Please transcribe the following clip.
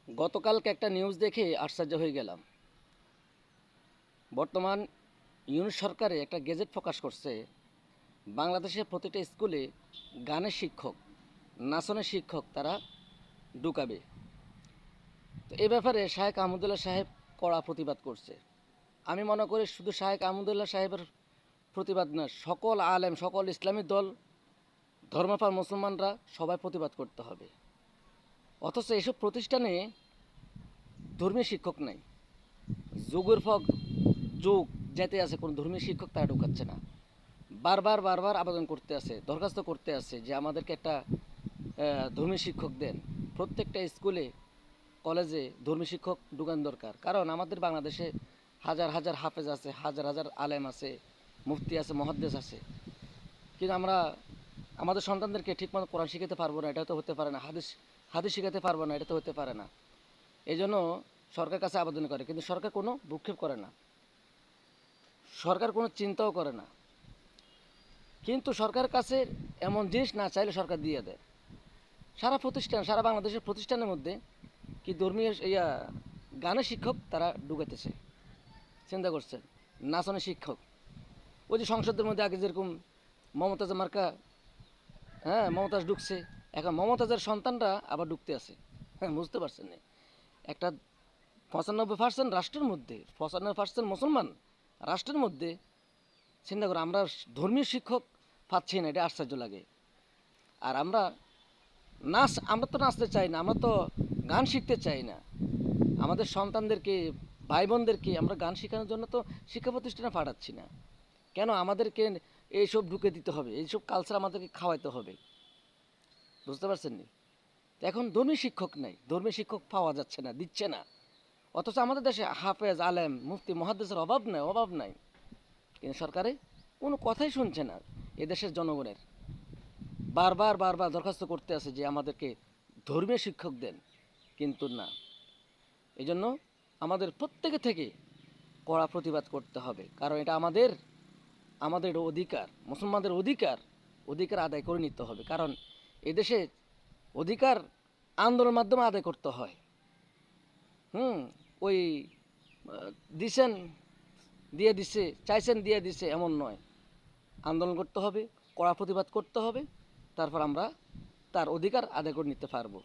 গতকালকে একটা নিউজ দেখে আশ্চর্য হয়ে গেলাম। বর্তমান ইউনিট সরকারে একটা গেজেট প্রকাশ করছে, বাংলাদেশের প্রতিটা স্কুলে গানের শিক্ষক, নাচনের শিক্ষক তারা ঢুকাবে। তো এ ব্যাপারে শাহেখ আহমদুল্লাহ সাহেব কড়া প্রতিবাদ করছে। আমি মনে করি শুধু শাহেখ আহমদুল্লাহ সাহেবের প্রতিবাদ না, সকল আলেম, সকল ইসলামী দল, ধর্মপ্রাণ মুসলমানরা সবাই প্রতিবাদ করতে হবে। অথচ এসব প্রতিষ্ঠানে ধর্মীয় শিক্ষক নাই, যুগের পর যুগ যেতে আছে, কোনো ধর্মীয় শিক্ষক তারা ঢুকাচ্ছে না। বারবার বারবার আবেদন করতে আছে, দরখাস্ত করতে আছে যে আমাদেরকে একটা ধর্মীয় শিক্ষক দেন। প্রত্যেকটা স্কুলে কলেজে ধর্মীয় শিক্ষক ঢুকান দরকার, কারণ আমাদের বাংলাদেশে হাজার হাজার হাফেজ আছে, হাজার হাজার আলেম আছে, মুফতি আছে, মুহাদ্দিস আছে, কিন্তু আমরা আমাদের সন্তানদেরকে ঠিকমতো কোরআন শিখাতে পারবো না, এটা তো হতে পারে না। হাদিস হাদিস শিখাতে পারবো না, এটা তো হতে পারে না। এই জন্য সরকার কাছে আবেদন করে, কিন্তু সরকার কোনো ভ্রুক্ষেপ করে না, সরকার কোনো চিন্তাও করে না। কিন্তু সরকারের কাছে এমন জিনিস না চাইলে সরকার দিয়ে দেয়। সারা প্রতিষ্ঠান, সারা বাংলাদেশের প্রতিষ্ঠানের মধ্যে কি ধর্মীয় গানের শিক্ষক তারা ঢুকাইতেছে, চিন্তা করছেন? নাচনের শিক্ষক, ওই যে সংসদের মধ্যে আগে যেরকম মমতাজ মার্কা, হ্যাঁ মমতাজ ঢুকছে, এখন মমতাজের সন্তানরা আবার ঢুকতে আছে। হ্যাঁ, বুঝতে পারছেন না? একটা 95% রাষ্ট্রের মধ্যে, 95% মুসলমান রাষ্ট্রের মধ্যে চিন্তা করে আমরা ধর্মীয় শিক্ষক পাচ্ছি না, এটা আশ্চর্য লাগে। আর আমরা তো নাচতে চাই না, আমরা তো গান শিখতে চাই না। আমাদের সন্তানদেরকে, ভাই বোনদেরকে আমরা গান শেখানোর জন্য তো শিক্ষা প্রতিষ্ঠানে পাঠাচ্ছি না। কেন আমাদেরকে এইসব ঢুকে দিতে হবে? এইসব কালচার আমাদেরকে খাওয়াইতে হবে, বুঝতে পারছেন নি? এখন ধর্মীয় শিক্ষক নাই, ধর্মীয় শিক্ষক পাওয়া যাচ্ছে না, দিচ্ছে না। অথচ আমাদের দেশে হাফেজ, আলেম, মুফতি, মুহাদ্দিসের অভাব নাই, অভাব নাই। কিন্তু সরকারে কোনো কথাই শুনছে না এদেশের জনগণের। বারবার বারবার দরখাস্ত করতে আছে যে আমাদেরকে ধর্মীয় শিক্ষক দেন, কিন্তু না। এই জন্য আমাদের প্রত্যেকে থেকে কড়া প্রতিবাদ করতে হবে, কারণ এটা আমাদের আমাদের অধিকার, মুসলমানদের অধিকার, অধিকার আদায় করে নিতে হবে। কারণ এদেশে অধিকার আন্দোলনের মাধ্যমে আদায় করতে হয়। ওই দিছেন দিয়ে দিছে, চাইছেন দিয়ে দিছে, এমন নয়। আন্দোলন করতে হবে, কড়া প্রতিবাদ করতে হবে, তারপর আমরা তার অধিকার আদায় করে নিতে পারবো।